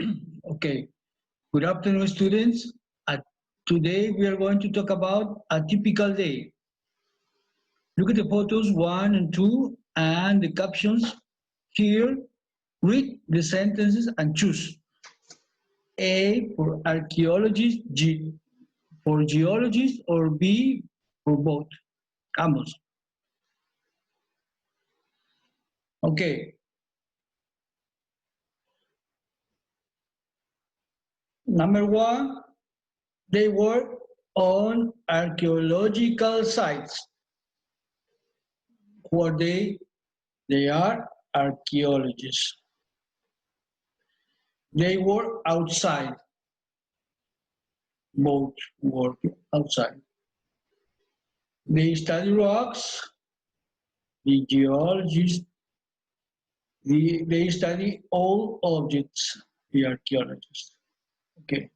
Okay, good afternoon, students. Today we are going to talk about a typical day. Look at the photos 1 and 2 and the captions here. Read the sentences and choose. A for archaeologist, G for geologist, or B for both. Ambos. Okay, number one, they work on archaeological sites. Who are they? They are archaeologists. They work outside, both work outside. They study rocks, the geologists, they study all objects, the archaeologists. Okay,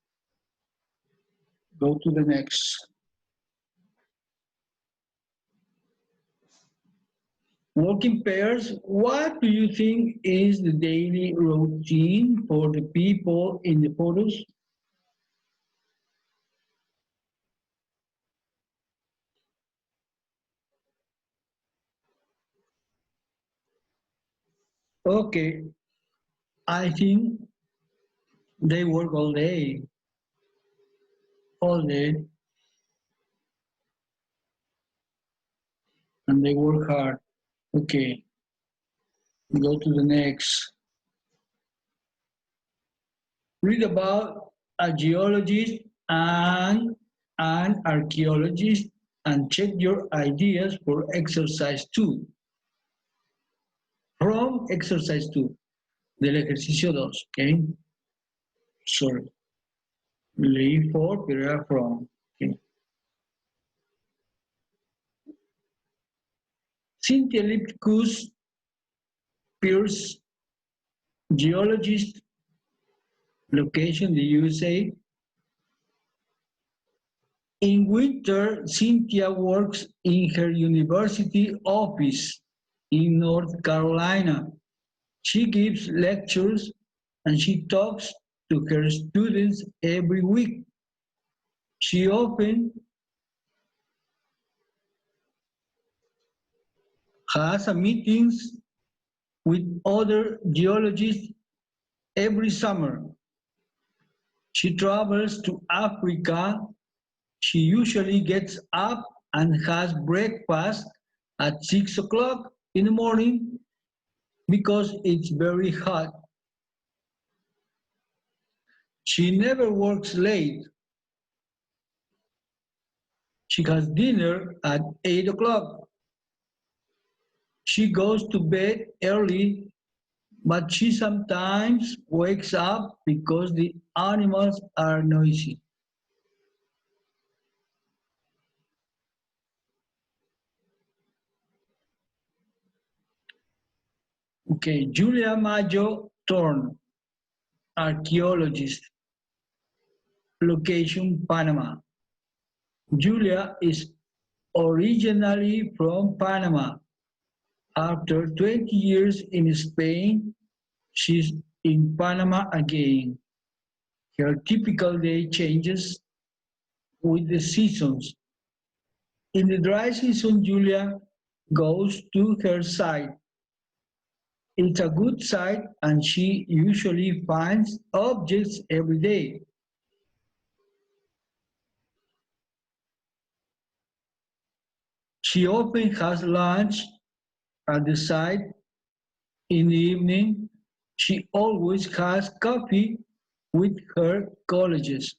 go to the next. Working pairs, what do you think is the daily routine for the people in the photos? Okay, I think they work all day, and they work hard. Okay, go to the next. Read about a geologist and an archaeologist and check your ideas for exercise 2. From exercise 2, del ejercicio 2, okay? Sorry. Leave for, pero era from. Okay. Cynthia Lipkus, Pierce, geologist, location, the USA. In winter, Cynthia works in her university office in North Carolina. She gives lectures and she talks to her students every week. She often has meetings with other geologists every summer. She travels to Africa. She usually gets up and has breakfast at 6 o'clock in the morning because it's very hot. She never works late. She has dinner at 8 o'clock. She goes to bed early, but she sometimes wakes up because the animals are noisy. Okay, Julia Mayo Thorne, archaeologist, location Panama. Julia is originally from Panama. After 20 years in Spain, she's in Panama again. Her typical day changes with the seasons. In the dry season, Julia goes to her site. It's a good site and she usually finds objects every day. She often has lunch at the site in the evening. She always has coffee with her colleagues.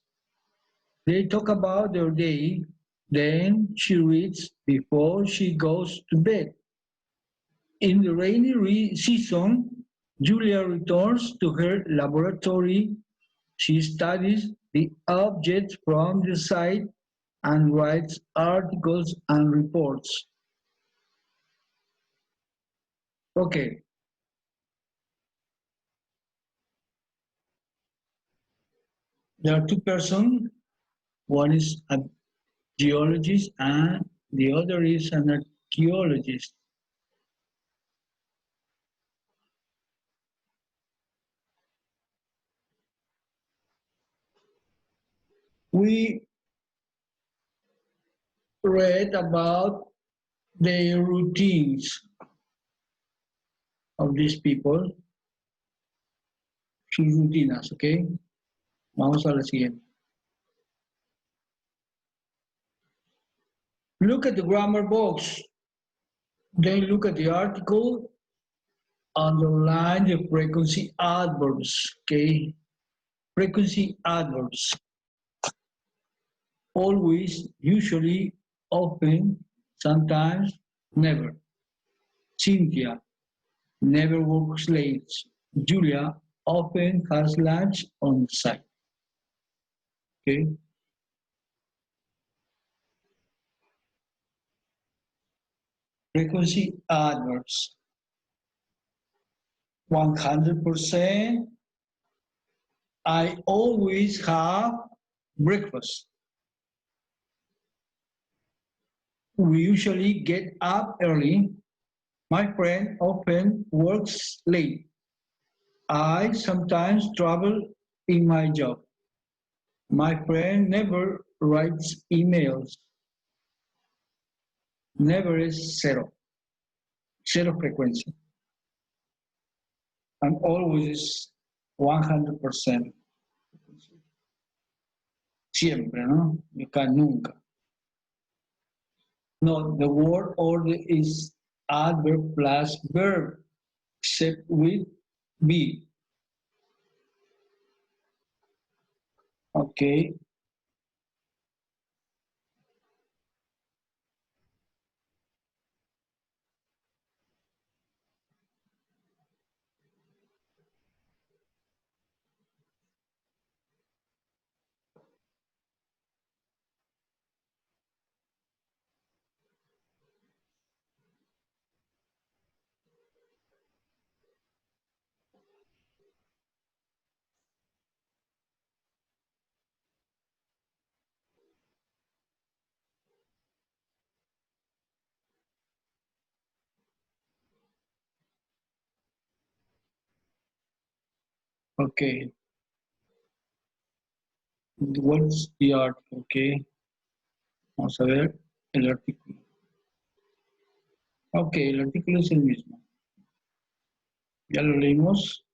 They talk about their day, then she reads before she goes to bed. In the rainy season, Julia returns to her laboratory. She studies the objects from the site and writes articles and reports. Okay, there are two persons. One is a geologist and the other is an archaeologist. we read about the routines of these people, sus rutinas, ¿ok? Vamos a la siguiente. Look at the grammar box. Then look at the article, underline the frequency adverbs, okay? Frequency adverbs. Always, usually, often, sometimes, never. Cynthia never works late. Julia often has lunch on site. Okay? Frequency adverbs. 100%. I always have breakfast. We usually get up early. My friend often works late. I sometimes travel in my job. My friend never writes emails. Never is zero. Zero frequency. And always is 100%. Siempre, ¿no? Nunca, nunca. No, the word order is adverb plus verb, except with be. Okay. Okay. What's the article? Okay. Vamos a ver el artículo. Ok, el artículo es el mismo. Ya lo leímos.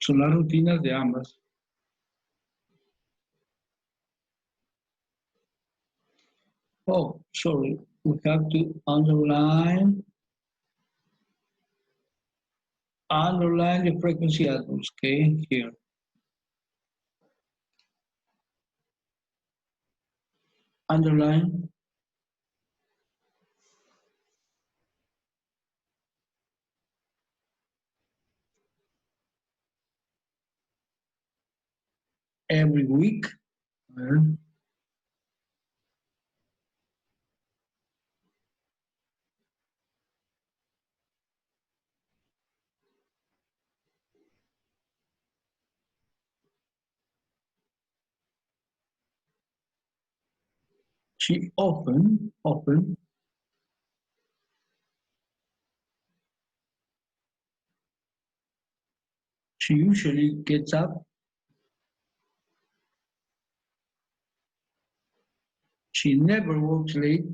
Son las rutinas de ambas. Oh, sorry. We have to underline the frequency adverbs, okay, here. Underline every week. She often, she usually gets up. She never works late.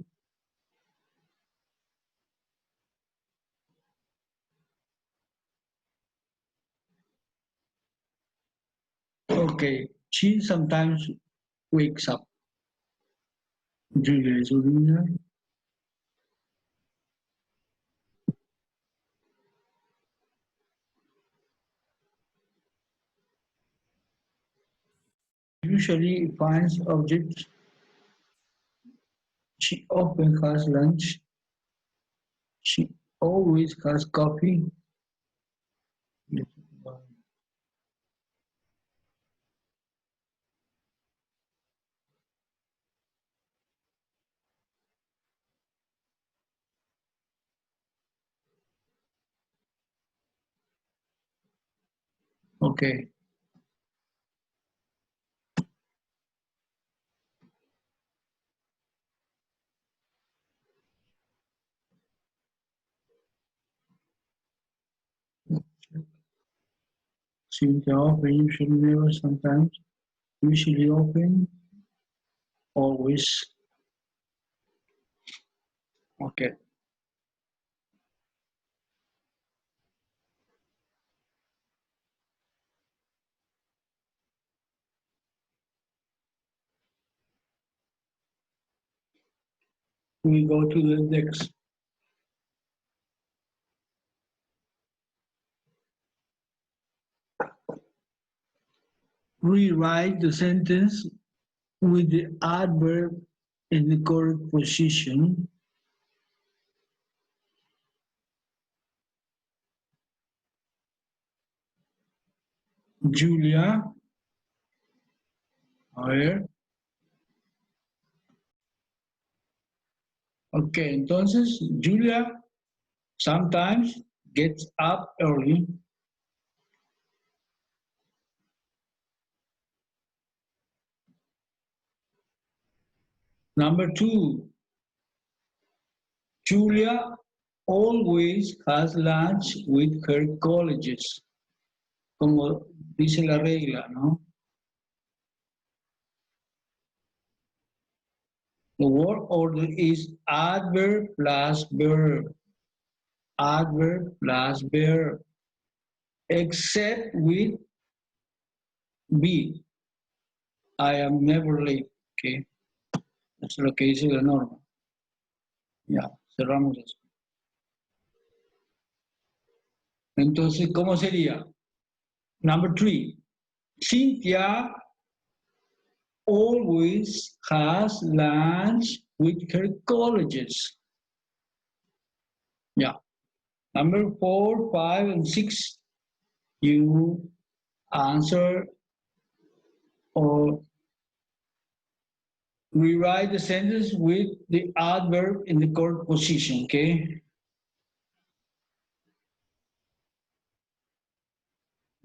Okay, she sometimes wakes up. Julia is original. Usually finds objects. She often has lunch. She always has coffee. Okay. Cynthia often, usually never, sometimes, usually often, always. Okay. We go to the next. Rewrite the sentence with the adverb in the correct position. Julia, a ver. Ok, entonces Julia sometimes gets up early. Number two, Julia always has lunch with her colleagues, como dice la regla, ¿no? The word order is adverb plus verb. Adverb plus verb. Except with be. I am never late. Okay. Eso es lo que dice la norma. Ya, cerramos eso. Entonces, ¿cómo sería? Number three. Cynthia always has lunch with her colleagues. Yeah. Number 4, 5, and 6. You answer or rewrite the sentence with the adverb in the correct position, okay?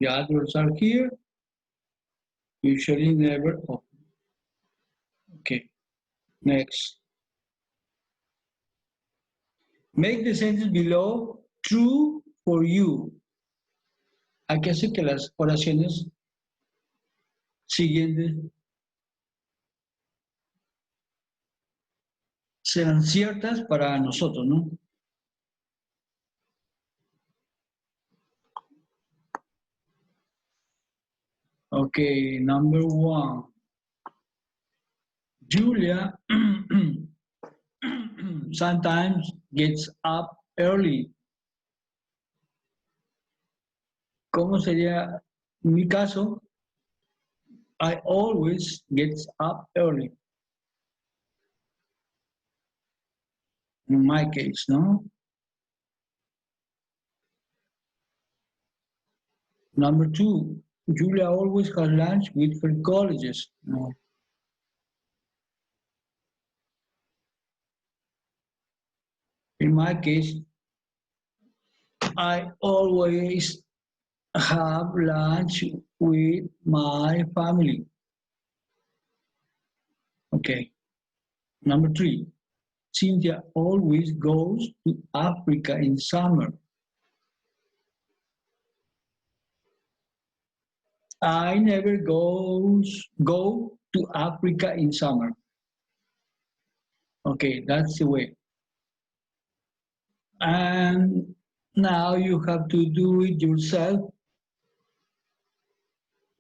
The adverbs are here. Usually never open. Okay, next. Make the sentence below true for you. Hay que hacer que las oraciones siguientes sean ciertas para nosotros, ¿no? Okay, number 1. Julia sometimes gets up early. ¿Cómo sería en mi caso? I always get up early. In my case, no? Number 2, Julia always has lunch with her colleagues. No. In my case, I always have lunch with my family. Okay. Number 3, Cynthia always goes to Africa in summer. I never go to Africa in summer. Okay, that's the way. And now you have to do it yourself.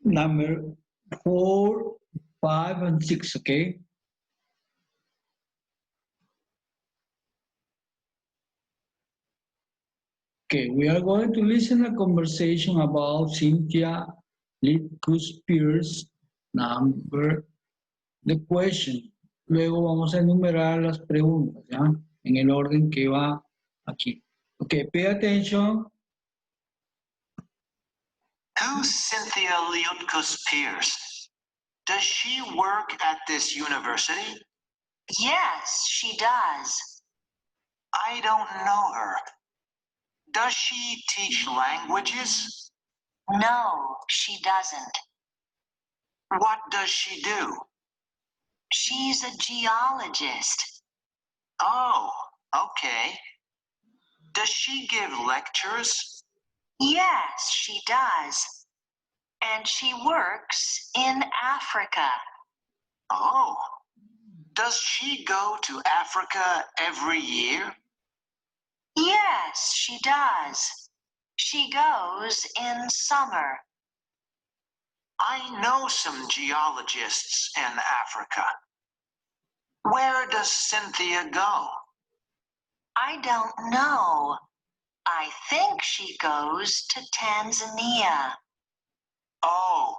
Number 4, 5, and 6, okay? Okay, we are going to listen a conversation about Cynthia Litkus Pierce. Number, the question. Luego vamos a enumerar las preguntas, ¿ya? En el orden que va aquí. Okay, pay attention. Who's Cynthia Liutkus Pierce? Does she work at this university? Yes, she does. I don't know her. Does she teach languages? No, she doesn't. What does she do? She's a geologist. Oh, okay. Does she give lectures? Yes, she does. And she works in Africa. Oh, Does she go to Africa every year? Yes, she does. She goes in summer. I know some geologists in Africa. Where does Cynthia go? I don't know. I think she goes to Tanzania. Oh,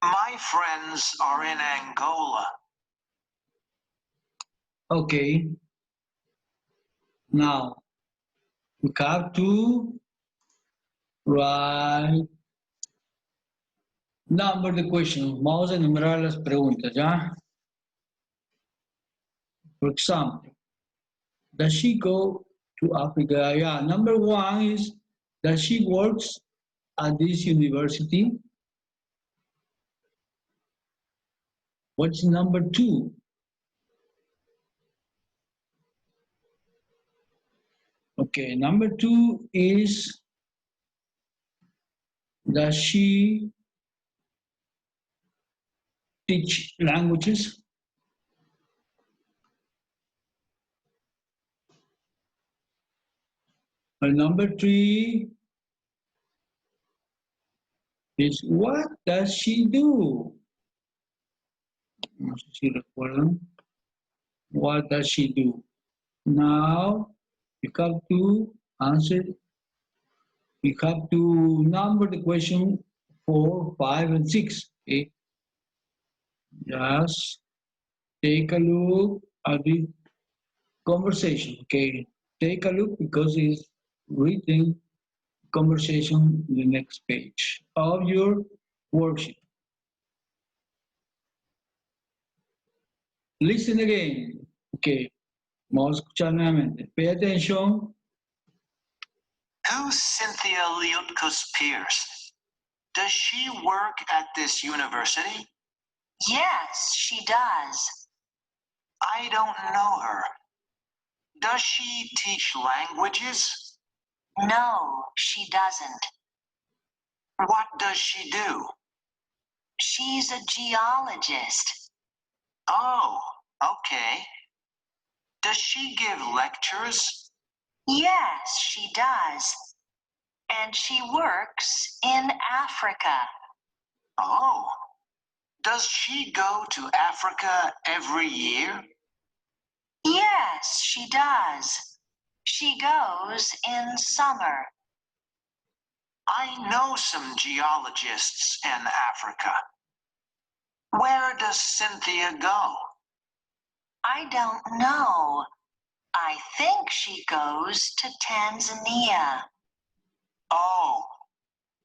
my friends are in Angola. Okay. Now, we have to write number the question. Vamos a enumerar las preguntas, ¿ya? For example, does she go to Africa? Yeah, number one is, does she works at this university? What's number two? Okay, number two is, does she teach languages? And number three is, what does she do? No sé si recuerdan. What does she do? Now, you have to answer, you have to number the question 4, 5, and 6. Okay? Just take a look at the conversation. Okay, take a look because it's written conversation in the next page of your worksheet. Listen again. Okay, vamos a escuchar nuevamente. Pay attention. Who's Cynthia Liutkos Pierce? Does she work at this university? Yes, she does. I don't know her. Does she teach languages? No, she doesn't. What does she do? She's a geologist. Oh, okay. Does she give lectures? Yes, she does. And she works in Africa. Oh. Does she go to Africa every year? Yes, she does. She goes in summer. I know some geologists in Africa. Where does Cynthia go? I don't know. I think she goes to Tanzania. Oh,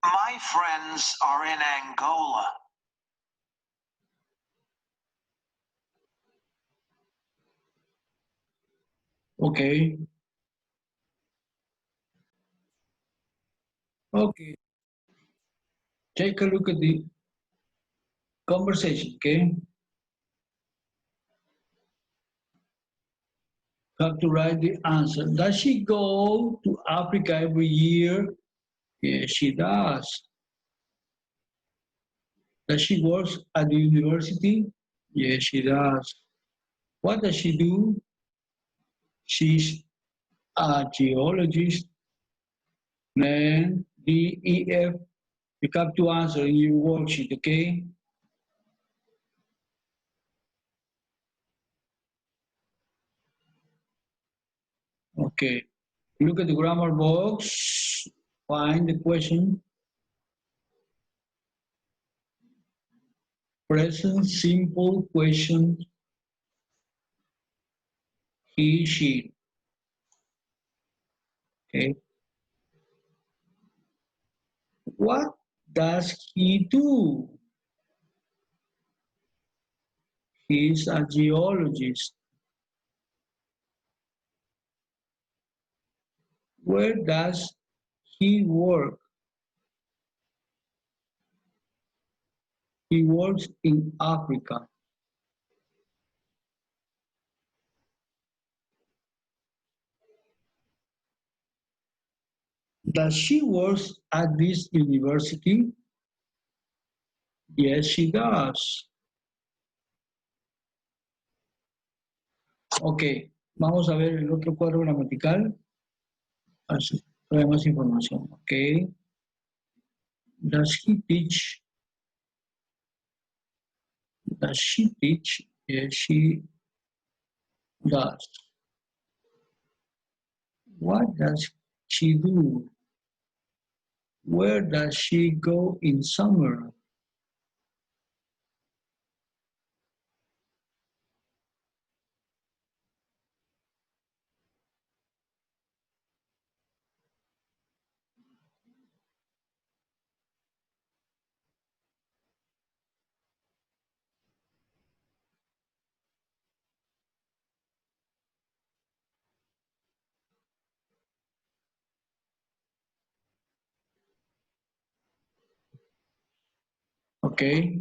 my friends are in Angola. Okay. Okay. Take a look at the conversation, okay? Have to write the answer. Does she go to Africa every year? Yes, she does. Does she work at the university? Yes, she does. What does she do? She's a geologist. Then D, E, F, you have to answer in your worksheet, okay? Okay. Look at the grammar box. Find the question. Present simple question. He, she. Okay. What does he do? He's a geologist. Where does he work? He works in Africa. Does she work at this university? Yes, she does. Ok, vamos a ver el otro cuadro gramatical. Así, trae más información. Ok. Does he teach? Does she teach? Yes, she does. What does she do? Where does she go in summer? Okay.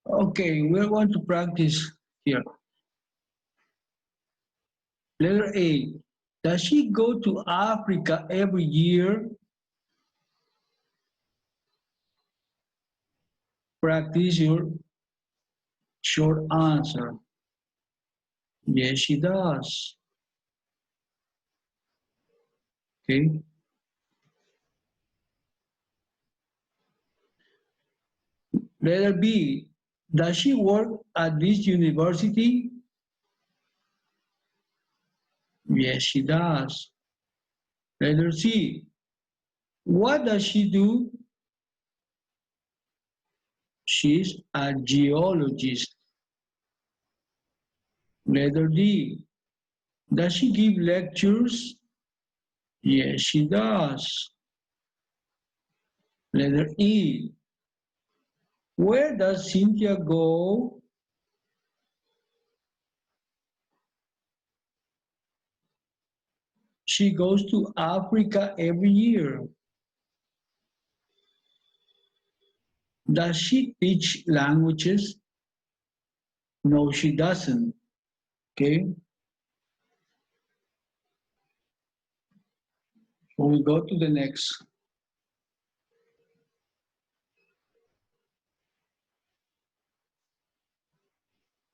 Okay, we're going to practice here. Letter A. Does she go to Africa every year? Practice your short answer. Yes, she does. Okay. Letter B. Does she work at this university? Yes, she does. Letter C. What does she do? She's a geologist. Letter D. Does she give lectures? Yes, she does. Letter E. Where does Cynthia go? She goes to Africa every year. Does she teach languages? No, she doesn't. Okay. So we go to the next.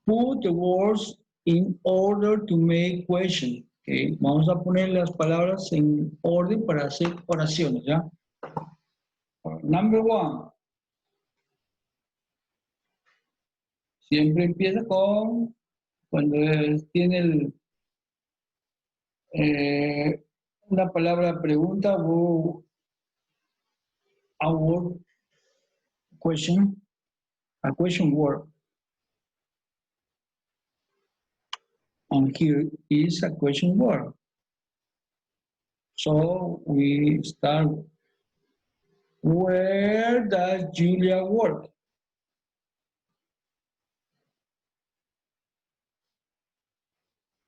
Put the words in order to make question. Okay. Vamos a poner las palabras en orden para hacer oraciones, ¿ya? Number one. Siempre empieza con, cuando tiene una palabra pregunta o a word question, a question word. And here is a question word. So we start, where does Julia work?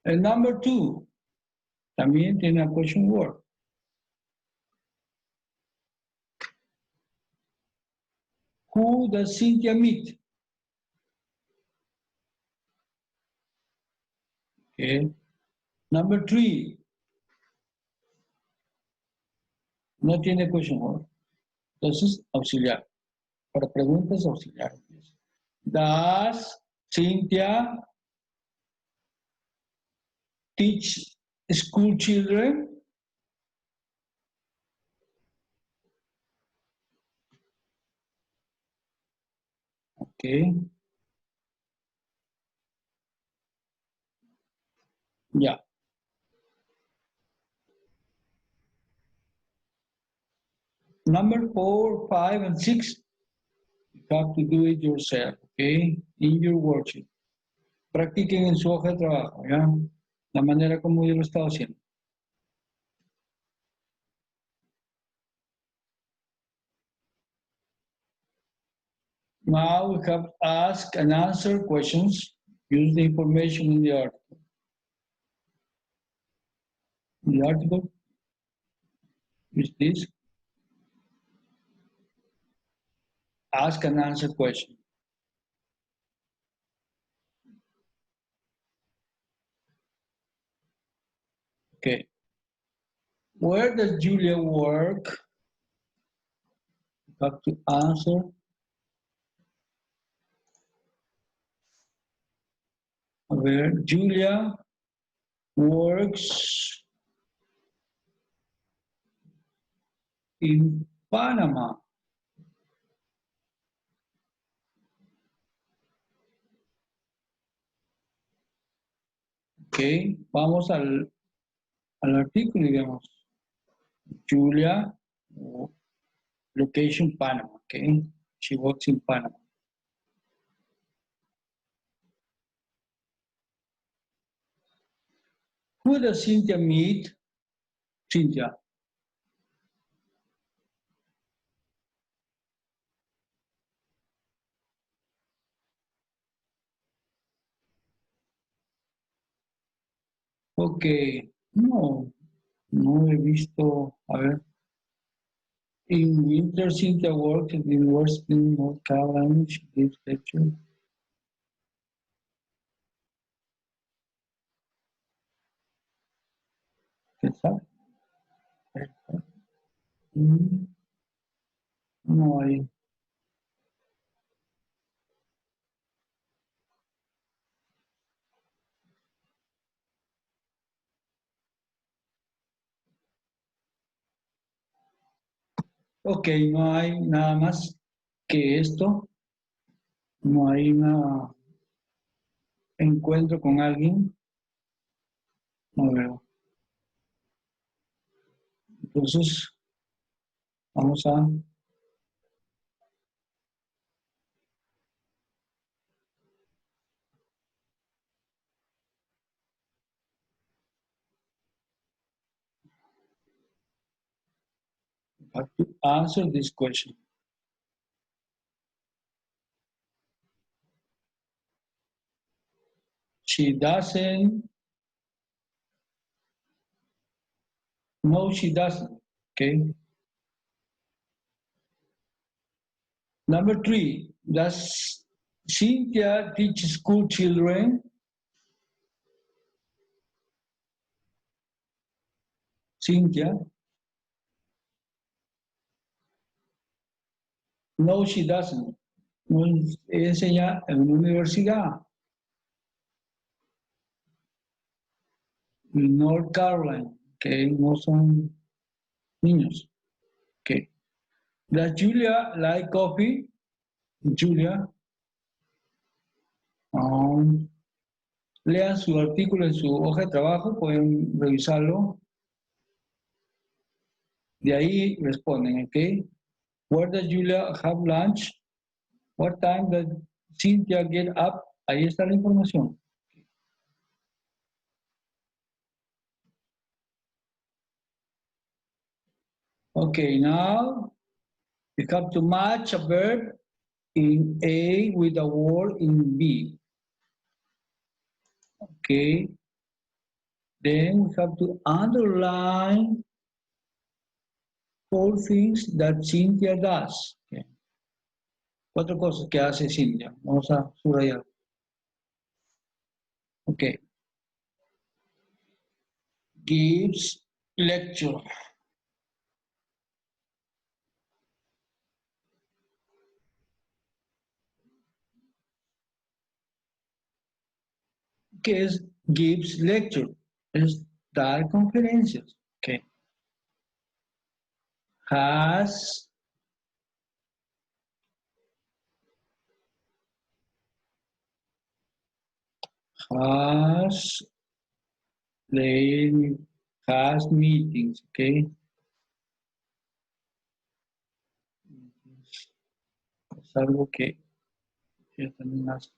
And number two, también tiene a question word. Who does Cynthia meet? Okay. Number three, no tiene question word. Entonces, auxiliar. Para preguntas, auxiliar. Does Cynthia teach school children? Okay. Yeah. Number 4, 5, and 6, you have to do it yourself, okay? In your worksheet. Practiquen en su hoja de trabajo, ¿ya? La manera como yo lo estaba haciendo. Now we have ask and answer questions. Use the information in the article. The article is this. Ask and answer question. Okay. Where does Julia work? You have to answer. where Julia works in Panama. Ok, vamos al artículo y vemos Julia, location Panama, okay? She works in Panama. Who does Cynthia meet? Cynthia. Ok, no he visto, a ver. In winter, Cynthia works at the University of North Carolina. She gives lectures. ¿Qué sabe? No hay. Ok, no hay nada más que esto. No hay un encuentro con alguien. No veo. Entonces, vamos a have to answer this question. She doesn't. No, she doesn't. Okay. Number 3, does Cynthia teach school children? Cynthia? No, she doesn't. No enseña en una universidad. En North Carolina, que no son niños. Okay. Does Julia like coffee? Julia. Lean su artículo en su hoja de trabajo, pueden revisarlo. De ahí responden, ¿ok? Where does Julia have lunch? What time does Cynthia get up? Ahí está la información. Okay, now we have to match a verb in A with a word in B. Okay. Then we have to underline 4 things that Cynthia does. Okay. 4 cosas que hace Cynthia. Vamos a subrayar. Okay. Gives lecture. ¿Qué es gives lecture? Es dar conferencias. Okay. Has has meetings, okay? Es algo que ya también hace.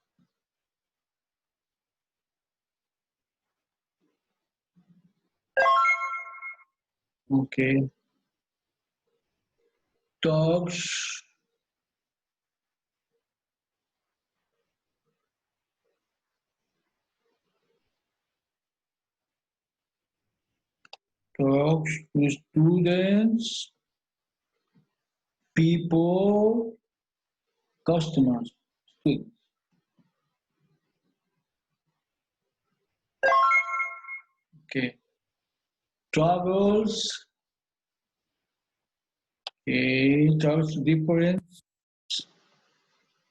Okay. Talks to students, people, customers, students. Okay. Travels. Okay. Travels to different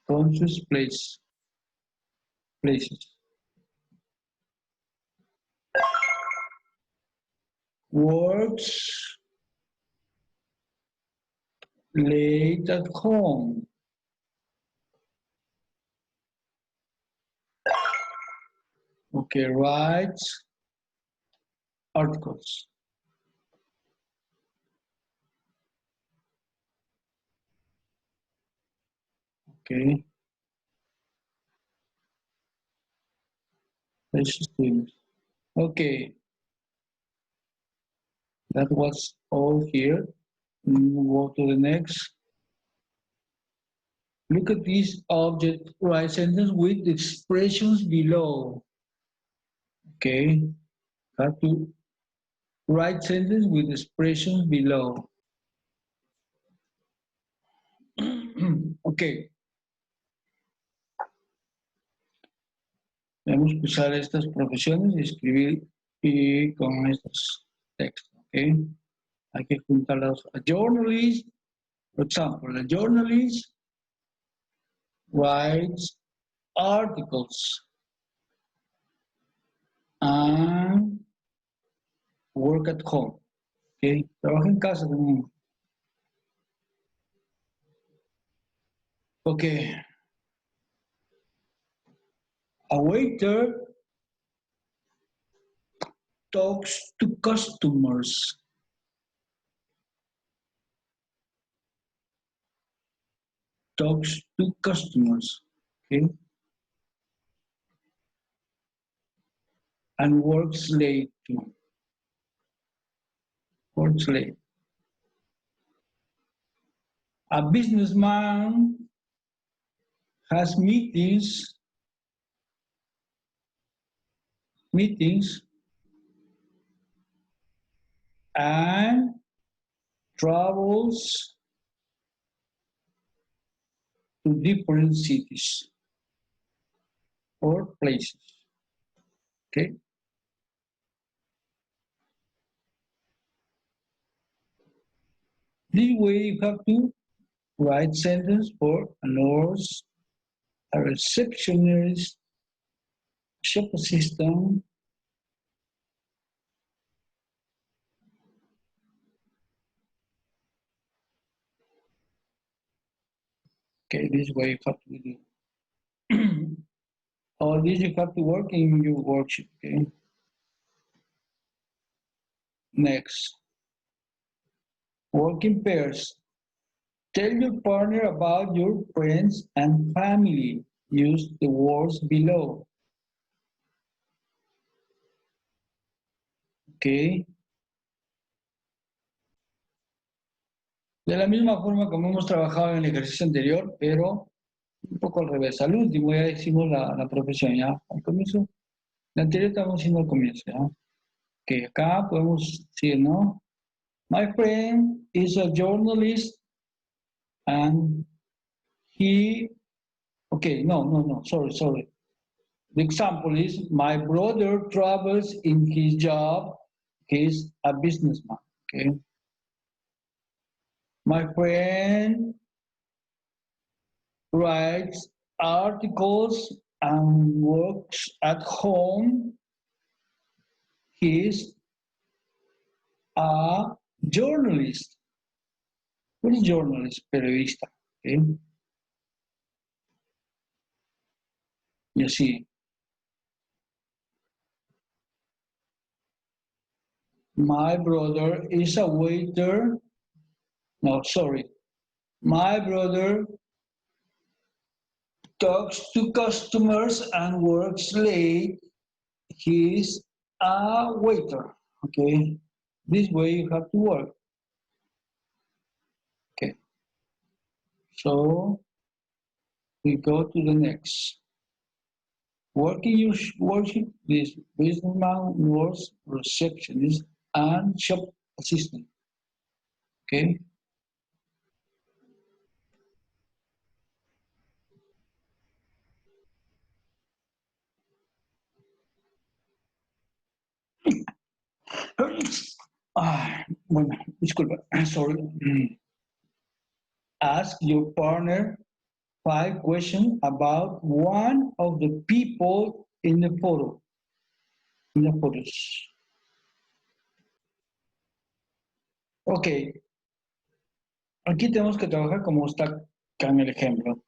countries, places. works late at home. Okay, writes articles. Okay. Students. Okay. That was all here. Move to the next. Look at this object, write sentence with the expressions below. Okay. Have to write sentence with expressions below. Okay. Tenemos que usar estas profesiones y escribir y con estos textos. Okay. Hay que juntarlos. A journalist, for example, a journalist writes articles and work at home. Okay. Trabaja en casa también. Okay. A waiter talks to customers. Talks to customers. Okay. And works late too. Works late. A businessman has meetings and travels to different cities or places. Okay. This way you have to write sentence for a nurse, a receptionist, shop assistant, okay, this way you have to do. All this you have to work in your worksheet, okay? Next, work in pairs. Tell your partner about your friends and family. Use the words below. Okay. De la misma forma como hemos trabajado en el ejercicio anterior, pero un poco al revés. Al último ya hicimos la profesión, ¿ya? Al comienzo. La anterior estamos haciendo al comienzo, ¿ya? Que acá podemos decir, ¿no? My friend is a journalist and he... Okay, no, sorry. The example is, my brother travels in his job. He's a businessman, okay? My friend writes articles and works at home. He's a journalist. What is journalist? Periodista, okay? You see. My brother is a waiter. No, sorry. My brother talks to customers and works late. He's a waiter. Okay. This way you have to work. Okay. So we go to the next. Working your worksheet, this businessman works receptionist and shop assistant. Okay. Bueno, disculpa, sorry. Ask your partner 5 questions about one of the people in the photo. In the photos. Ok, aquí tenemos que trabajar como está acá en el ejemplo.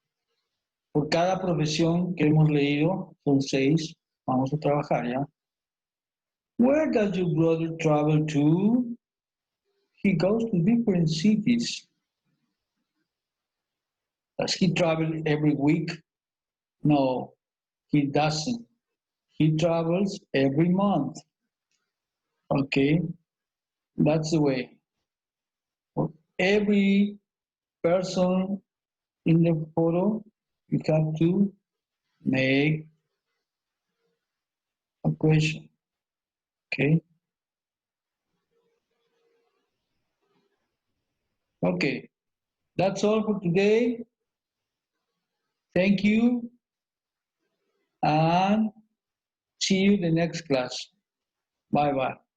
Por cada profesión que hemos leído, son 6, vamos a trabajar, ¿ya? Where does your brother travel to? He goes to different cities. Does he travel every week? No, he doesn't. He travels every month. Okay, that's the way. For every person in the photo, you have to make a question. Okay. Okay, that's all for today. Thank you and see you in the next class. Bye bye.